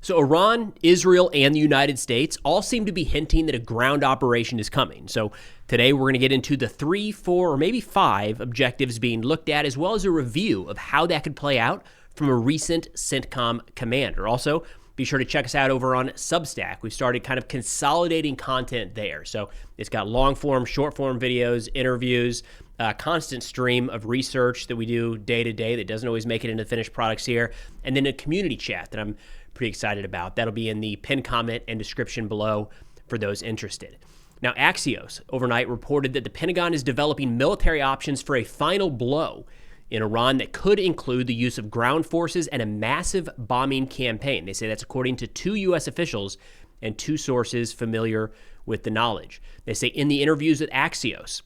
So Iran, Israel, and the United States all seem to be hinting that a ground operation is coming. So today we're going to get into the 3, 4, or maybe 5 objectives being looked at, as well as a review of how that could play out from a recent CENTCOM commander. Also, be sure to check us out over on Substack. We've started kind of consolidating content there. So it's got long form, short form videos, interviews, a constant stream of research that we do day to day that doesn't always make it into finished products here, and then a community chat that I'm pretty excited about. That'll be in the pinned comment and description below for those interested. Now, Axios overnight reported that the Pentagon is developing military options for a final blow in Iran that could include the use of ground forces and a massive bombing campaign. They say that's according to 2 U.S. officials and 2 sources familiar with the knowledge. They say in the interviews with Axios,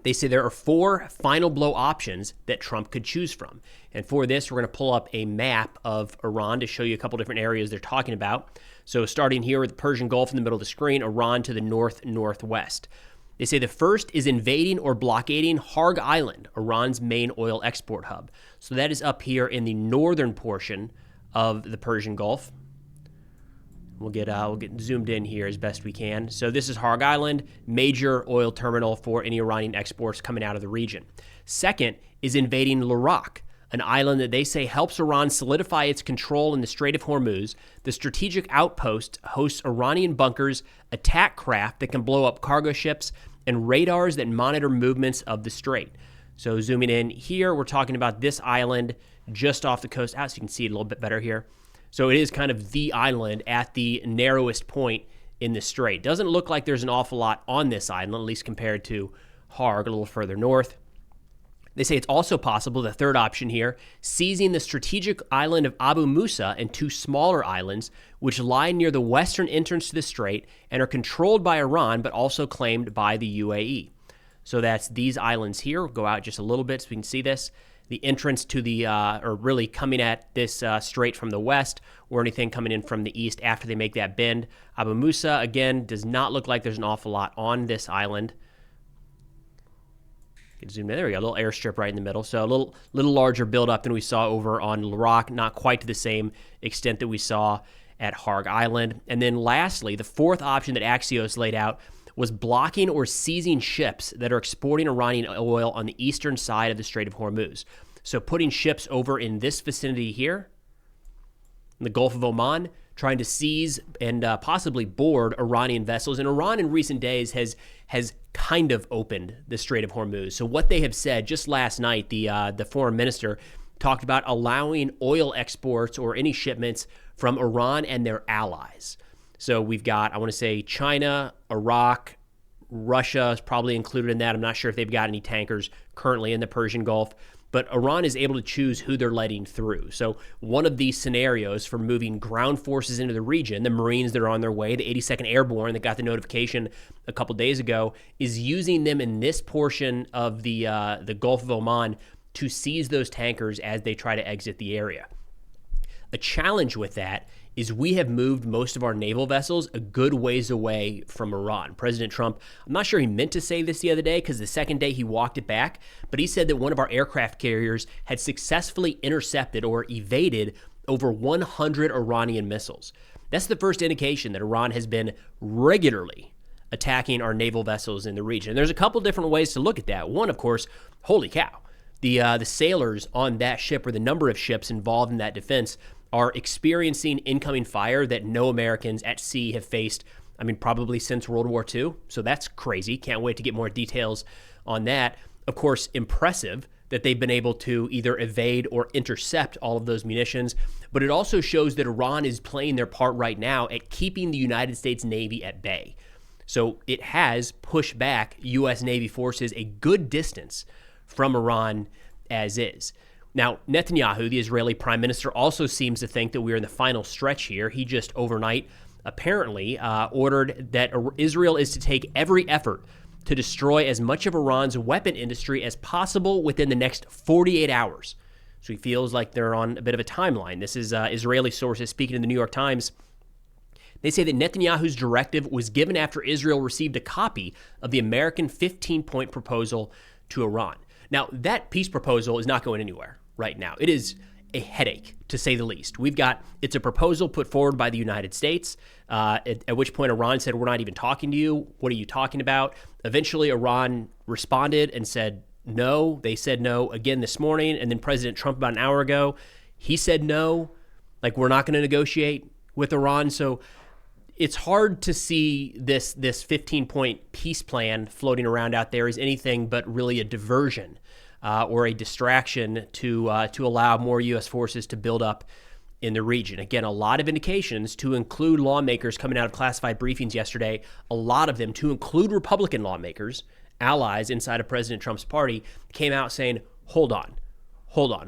they say there are 4 final blow options that Trump could choose from. And for this, we're going to pull up a map of Iran to show you a couple different areas they're talking about. So starting here with the Persian Gulf in the middle of the screen, Iran to the north-northwest. They say the first is invading or blockading Kharg Island, Iran's main oil export hub. So that is up here in the northern portion of the Persian Gulf. We'll get zoomed in here as best we can. So this is Har Island, major oil terminal for any Iranian exports coming out of the region. Second is invading Iraq, an island that they say helps Iran solidify its control in the Strait of Hormuz. The strategic outpost hosts Iranian bunkers, attack craft that can blow up cargo ships, and radars that monitor movements of the strait. So zooming in here, we're talking about this island just off the coast. So you can see it a little bit better here. So it is kind of the island at the narrowest point in the strait. Doesn't look like there's an awful lot on this island, at least compared to Kharg, a little further north. They say it's also possible, the third option here, seizing the strategic island of Abu Musa and 2 smaller islands, which lie near the western entrance to the strait and are controlled by Iran, but also claimed by the UAE. So that's these islands here. We'll go out just a little bit so we can see this. The entrance to the, or really coming at this strait from the west, or anything coming in from the east after they make that bend. Abu Musa, again, does not look like there's an awful lot on this island. Get zoomed in. There we go, a little airstrip right in the middle. So a little larger buildup than we saw over on Iraq, not quite to the same extent that we saw at Kharg Island. And then lastly, the fourth option that Axios laid out was blocking or seizing ships that are exporting Iranian oil on the eastern side of the Strait of Hormuz. So putting ships over in this vicinity here, in the Gulf of Oman, trying to seize and possibly board Iranian vessels. And Iran in recent days has kind of opened the Strait of Hormuz. So what they have said, just last night, the foreign minister talked about allowing oil exports or any shipments from Iran and their allies. So we've got, I want to say, China, Iraq, Russia is probably included in that. I'm not sure if they've got any tankers currently in the Persian Gulf, but Iran is able to choose who they're letting through. So one of these scenarios for moving ground forces into the region, the Marines that are on their way, the 82nd Airborne that got the notification a couple days ago, is using them in this portion of the Gulf of Oman to seize those tankers as they try to exit the area. A challenge with that is we have moved most of our naval vessels a good ways away from Iran. President Trump, I'm not sure he meant to say this the other day because the second day he walked it back, but he said that one of our aircraft carriers had successfully intercepted or evaded over 100 Iranian missiles. That's the first indication that Iran has been regularly attacking our naval vessels in the region. And there's a couple different ways to look at that. One, of course, holy cow. The sailors on that ship, or the number of ships involved in that defense, are experiencing incoming fire that no Americans at sea have faced, probably since World War II. So that's crazy. Can't wait to get more details on that. Of course, impressive that they've been able to either evade or intercept all of those munitions. But it also shows that Iran is playing their part right now at keeping the United States Navy at bay. So it has pushed back U.S. Navy forces a good distance from Iran as is. Now, Netanyahu, the Israeli prime minister, also seems to think that we're in the final stretch here. He just overnight apparently ordered that Israel is to take every effort to destroy as much of Iran's weapon industry as possible within the next 48 hours. So he feels like they're on a bit of a timeline. This is Israeli sources speaking to the New York Times. They say that Netanyahu's directive was given after Israel received a copy of the American 15-point proposal to Iran. Now, that peace proposal is not going anywhere right now. It is a headache, to say the least. It's a proposal put forward by the United States, at which point Iran said, we're not even talking to you. What are you talking about? Eventually, Iran responded and said no. They said no again this morning. And then President Trump, about an hour ago, he said no, like we're not going to negotiate with Iran. So it's hard to see this 15-point peace plan floating around out there as anything but really a diversion or a distraction to allow more U.S. forces to build up in the region. Again, a lot of indications, to include lawmakers coming out of classified briefings yesterday, a lot of them, to include Republican lawmakers, allies inside of President Trump's party, came out saying, hold on.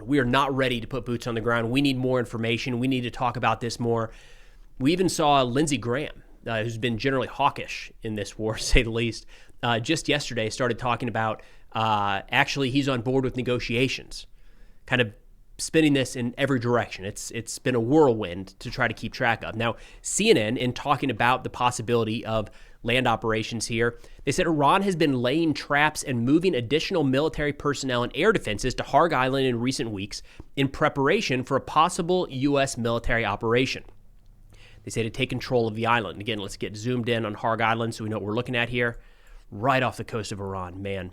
We are not ready to put boots on the ground. We need more information. We need to talk about this more. We even saw Lindsey Graham, who's been generally hawkish in this war, to say the least, just yesterday started talking about actually he's on board with negotiations, kind of spinning this in every direction. It's been a whirlwind to try to keep track of. Now, CNN, in talking about the possibility of land operations here, they said Iran has been laying traps and moving additional military personnel and air defenses to Kharg Island in recent weeks in preparation for a possible U.S. military operation. They say to take control of the island. Again, let's get zoomed in on Har Island so we know what we're looking at here. Right off the coast of Iran, man.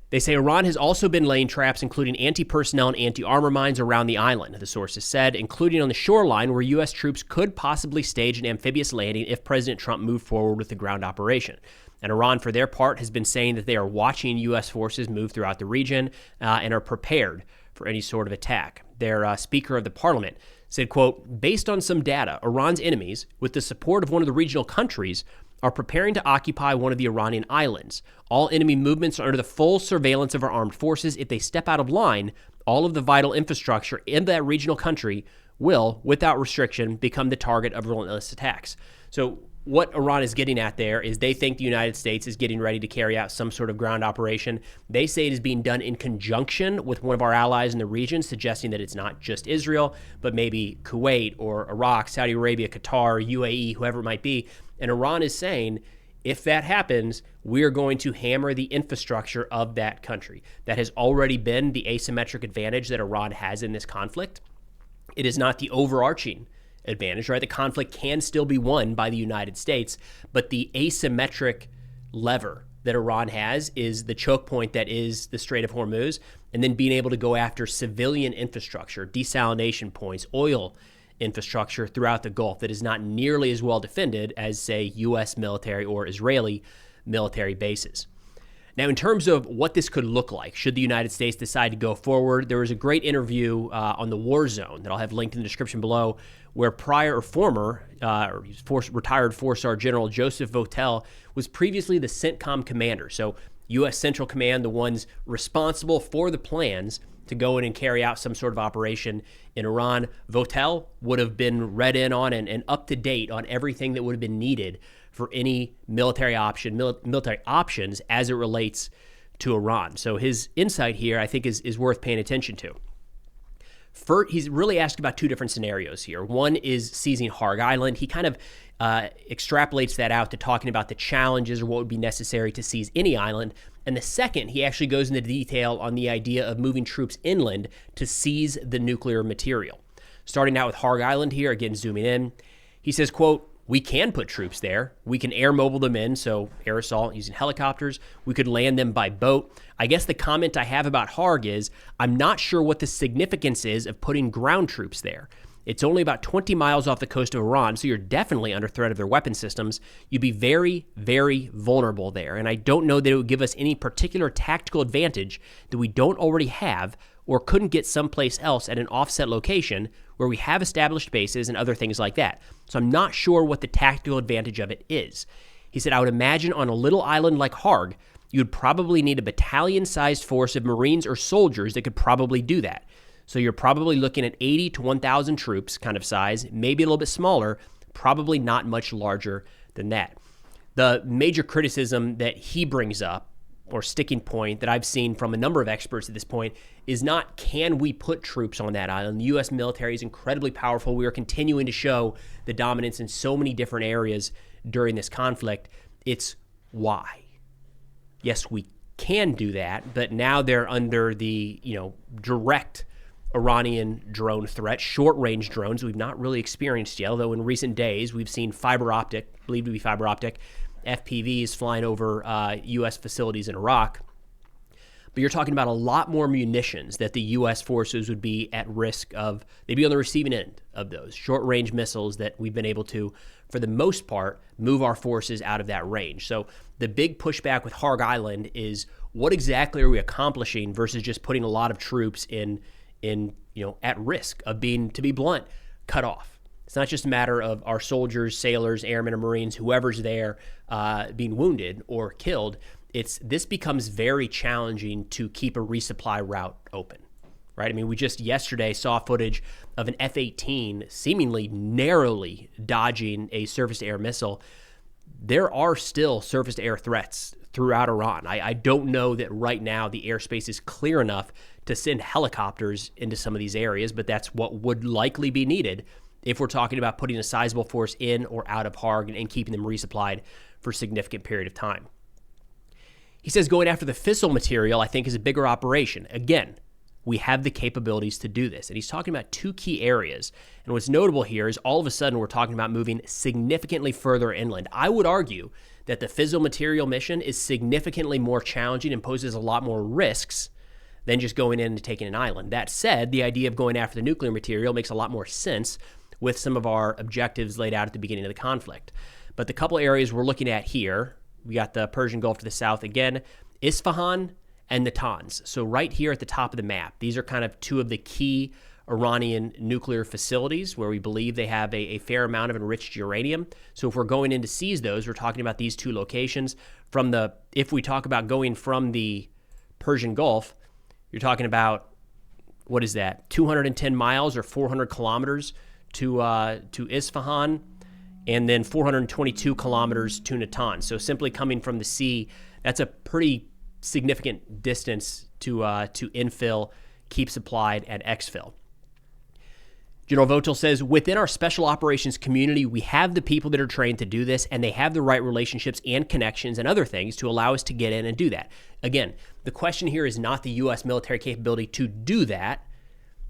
They say Iran has also been laying traps, including anti-personnel and anti-armor mines around the island, the sources said, including on the shoreline where U.S. troops could possibly stage an amphibious landing if President Trump moved forward with the ground operation. And Iran, for their part, has been saying that they are watching U.S. forces move throughout the region and are prepared for any sort of attack. Their Speaker of the Parliament said, quote, based on some data, Iran's enemies, with the support of one of the regional countries, are preparing to occupy one of the Iranian islands. All enemy movements are under the full surveillance of our armed forces. If they step out of line, all of the vital infrastructure in that regional country will, without restriction, become the target of relentless attacks. So what Iran is getting at there is they think the United States is getting ready to carry out some sort of ground operation. They say it is being done in conjunction with one of our allies in the region, suggesting that it's not just Israel, but maybe Kuwait or Iraq, Saudi Arabia, Qatar, UAE, whoever it might be. And Iran is saying, if that happens, we're going to hammer the infrastructure of that country. That has already been the asymmetric advantage that Iran has in this conflict. It is not the overarching advantage, right? The conflict can still be won by the United States, but the asymmetric lever that Iran has is the choke point that is the Strait of Hormuz, and then being able to go after civilian infrastructure, desalination points, oil infrastructure throughout the Gulf that is not nearly as well defended as, say, U.S. military or Israeli military bases. Now, in terms of what this could look like, should the United States decide to go forward, there was a great interview on the War Zone that I'll have linked in the description below, where former retired four-star General Joseph Votel was previously the CENTCOM commander. So U.S. Central Command, the ones responsible for the plans to go in and carry out some sort of operation in Iran. Votel would have been read in on and up to date on everything that would have been needed for any military options as it relates to Iran. So his insight here, I think, is worth paying attention to. First, he's really asked about two different scenarios here. One is seizing Har Island. He kind of extrapolates that out to talking about the challenges or what would be necessary to seize any island. And the second, he actually goes into detail on the idea of moving troops inland to seize the nuclear material. Starting out with Har Island here, again, zooming in, he says, quote, we can put troops there. We can air mobile them in, so air assault using helicopters. We could land them by boat. I guess the comment I have about Kharg is I'm not sure what the significance is of putting ground troops there. It's only about 20 miles off the coast of Iran, so you're definitely under threat of their weapon systems. You'd be very, very vulnerable there, and I don't know that it would give us any particular tactical advantage that we don't already have or couldn't get someplace else at an offset location where we have established bases and other things like that. So I'm not sure what the tactical advantage of it is. He said, I would imagine on a little island like Kharg, you would probably need a battalion-sized force of Marines or soldiers that could probably do that. So you're probably looking at 80 to 1,000 troops kind of size, maybe a little bit smaller, probably not much larger than that. The major criticism that he brings up, or sticking point that I've seen from a number of experts at this point, is not can we put troops on that island. The U.S. military is incredibly powerful. We are continuing to show the dominance in so many different areas during this conflict. It's why. Yes, we can do that, but now they're under the direct Iranian drone threat, short-range drones we've not really experienced yet, although in recent days we've seen believed to be fiber optic, FPVs flying over U.S. facilities in Iraq. But you're talking about a lot more munitions that the U.S. forces would be at risk of. They'd be on the receiving end of those short-range missiles that we've been able to, for the most part, move our forces out of that range. So the big pushback with Kharg Island is, what exactly are we accomplishing versus just putting a lot of troops in at risk of being, to be blunt, cut off. It's not just a matter of our soldiers, sailors, airmen, or Marines, whoever's there, being wounded or killed. This becomes very challenging to keep a resupply route open, right? I mean, we just yesterday saw footage of an F-18 seemingly narrowly dodging a surface-to-air missile. There are still surface-to-air threats throughout Iran. I don't know that right now the airspace is clear enough to send helicopters into some of these areas, but that's what would likely be needed if we're talking about putting a sizable force in or out of Kharg and keeping them resupplied for a significant period of time. He says going after the fissile material, I think, is a bigger operation. Again, we have the capabilities to do this. And he's talking about two key areas. And what's notable here is all of a sudden we're talking about moving significantly further inland. I would argue that the fissile material mission is significantly more challenging and poses a lot more risks than just going in and taking an island. That said, the idea of going after the nuclear material makes a lot more sense with some of our objectives laid out at the beginning of the conflict. But the couple areas we're looking at here, we got the Persian Gulf to the south again, Isfahan and Natanz. So right here at the top of the map, these are kind of two of the key Iranian nuclear facilities where we believe they have a fair amount of enriched uranium. So if we're going in to seize those, we're talking about these two locations. If we talk about going from the Persian Gulf, you're talking about, what is that, 210 miles or 400 kilometers to Isfahan, and then 422 kilometers to Natanz. So simply coming from the sea, that's a pretty significant distance to infill, keep supplied, and exfil. General Votel says, within our special operations community, we have the people that are trained to do this, and they have the right relationships and connections and other things to allow us to get in and do that. Again, the question here is not the U.S. military capability to do that.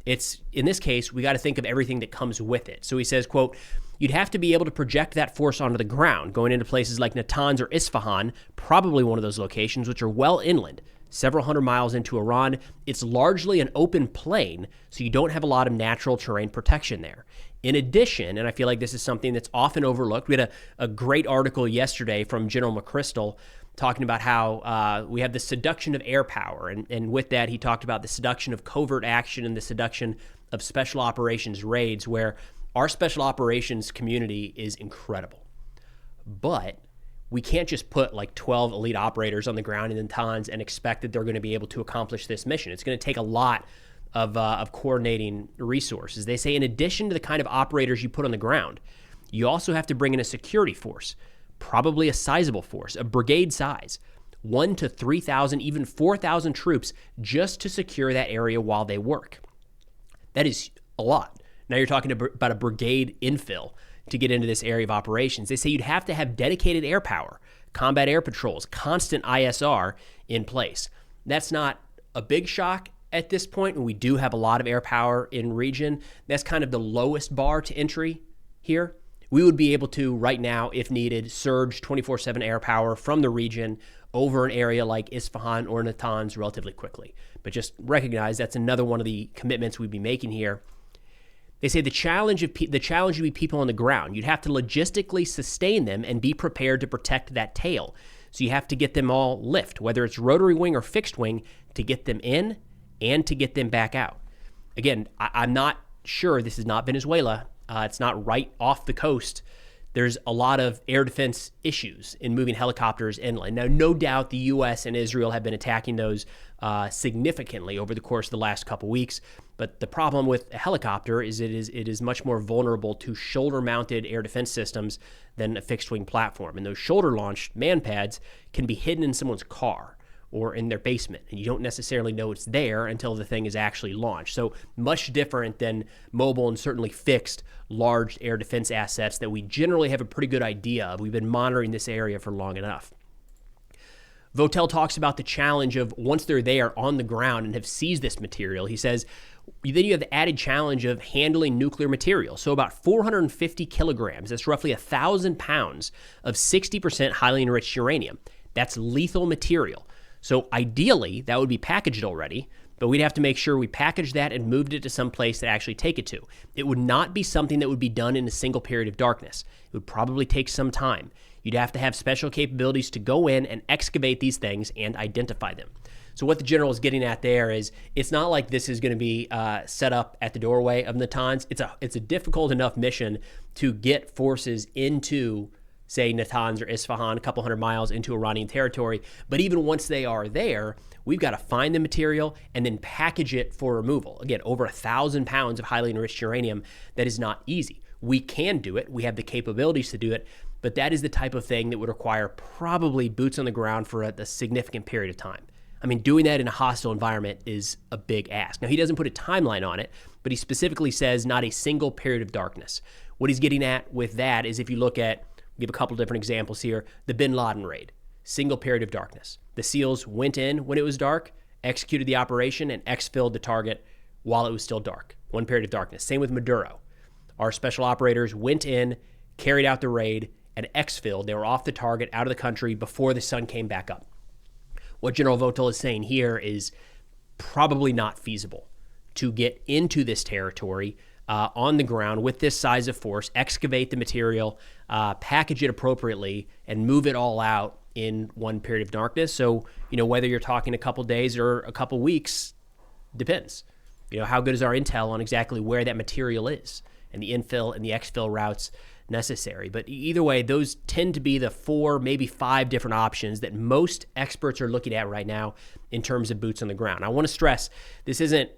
It's, in this case, we got to think of everything that comes with it. So he says, quote, you'd have to be able to project that force onto the ground, going into places like Natanz or Isfahan, probably one of those locations, which are well inland, several hundred miles into Iran. It's largely an open plain, so you don't have a lot of natural terrain protection there. In addition, and I feel like this is something that's often overlooked, we had a great article yesterday from General McChrystal talking about how we have the seduction of air power. And with that, he talked about the seduction of covert action and the seduction of special operations raids, where our special operations community is incredible. But we can't just put like 12 elite operators on the ground in Natanz and expect that they're going to be able to accomplish this mission. It's going to take a lot of coordinating resources. They say in addition to the kind of operators you put on the ground, you also have to bring in a security force, probably a sizable force, a brigade size, 1,000 to 3,000, even 4,000 troops just to secure that area while they work. That is a lot. Now you're talking about a brigade infill to get into this area of operations. They say you'd have to have dedicated air power, combat air patrols, constant ISR in place. That's not a big shock at this point, and we do have a lot of air power in region. That's kind of the lowest bar to entry here. We would be able to, right now, if needed, surge 24/7 air power from the region over an area like Isfahan or Natanz relatively quickly. But just recognize that's another one of the commitments we'd be making here. They say the challenge would be people on the ground. You'd have to logistically sustain them and be prepared to protect that tail. So you have to get them all lift, whether it's rotary wing or fixed wing, to get them in and to get them back out. Again, I'm not sure. This is not Venezuela. It's not right off the coast. There's a lot of air defense issues in moving helicopters inland. Now, no doubt the U.S. and Israel have been attacking those significantly over the course of the last couple weeks. But the problem with a helicopter is it is much more vulnerable to shoulder-mounted air defense systems than a fixed-wing platform. And those shoulder-launched man pads can be hidden in someone's car or in their basement, and you don't necessarily know it's there until the thing is actually launched. So much different than mobile and certainly fixed large air defense assets that we generally have a pretty good idea of. We've been monitoring this area for long enough. Votel talks about the challenge of once they're there on the ground and have seized this material, he says, then you have the added challenge of handling nuclear material. So about 450 kilograms, that's roughly 1,000 pounds of 60% highly enriched uranium. That's lethal material. So ideally, that would be packaged already, but we'd have to make sure we packaged that and moved it to some place to actually take it to. It would not be something that would be done in a single period of darkness. It would probably take some time. You'd have to have special capabilities to go in and excavate these things and identify them. So what the general is getting at there is it's not like this is going to be set up at the doorway of Natanz. It's a difficult enough mission to get forces into, say, Natanz or Isfahan, a couple hundred miles into Iranian territory. But even once they are there, we've got to find the material and then package it for removal. Again, over 1,000 pounds of highly enriched uranium. That is not easy. We can do it. We have the capabilities to do it. But that is the type of thing that would require probably boots on the ground for a significant period of time. I mean, doing that in a hostile environment is a big ask. Now, he doesn't put a timeline on it, but he specifically says not a single period of darkness. What he's getting at with that is if you look at, give a couple different examples here, the Bin Laden raid, single period of darkness. The SEALs went in when it was dark, executed the operation, and exfilled the target while it was still dark. One period of darkness. Same with Maduro. Our special operators went in, carried out the raid, and exfilled. They were off the target, out of the country before the sun came back up. What General Votel is saying here is probably not feasible to get into this territory on the ground with this size of force, excavate the material, package it appropriately, and move it all out in one period of darkness. So, whether you're talking a couple days or a couple weeks, depends. How good is our intel on exactly where that material is and the infill and the exfil routes necessary. But either way, those tend to be the 4, maybe 5 different options that most experts are looking at right now in terms of boots on the ground. I want to stress this isn't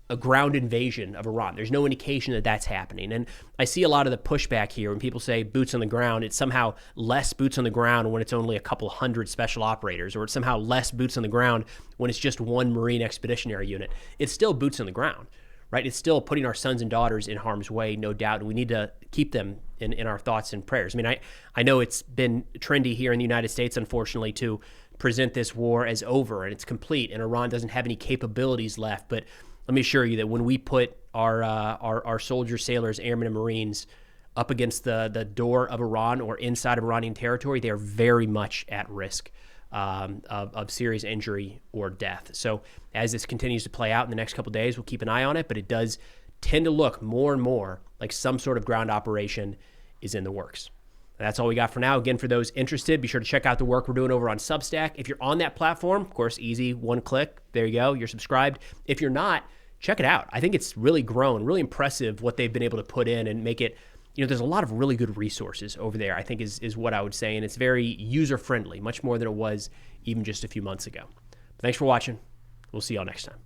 a ground invasion of Iran. There's no indication that that's happening. And I see a lot of the pushback here when people say boots on the ground. It's somehow less boots on the ground when it's only a couple hundred special operators, or it's somehow less boots on the ground when it's just one Marine expeditionary unit. It's still boots on the ground. Right? It's still putting our sons and daughters in harm's way, no doubt. And we need to keep them in our thoughts and prayers. I mean, I know it's been trendy here in the United States, unfortunately, to present this war as over and it's complete and Iran doesn't have any capabilities left. But let me assure you that when we put our soldiers, sailors, airmen, and Marines up against the door of Iran or inside of Iranian territory, they are very much at risk of serious injury or death. So as this continues to play out in the next couple of days, we'll keep an eye on it, but it does tend to look more and more like some sort of ground operation is in the works. And that's all we got for now. Again, for those interested, be sure to check out the work we're doing over on Substack. If you're on that platform, of course, easy, one click, there you go, you're subscribed. If you're not, check it out. I think it's really grown, really impressive what they've been able to put in and make it. There's a lot of really good resources over there, I think is what I would say. And it's very user-friendly, much more than it was even just a few months ago. But thanks for watching. We'll see y'all next time.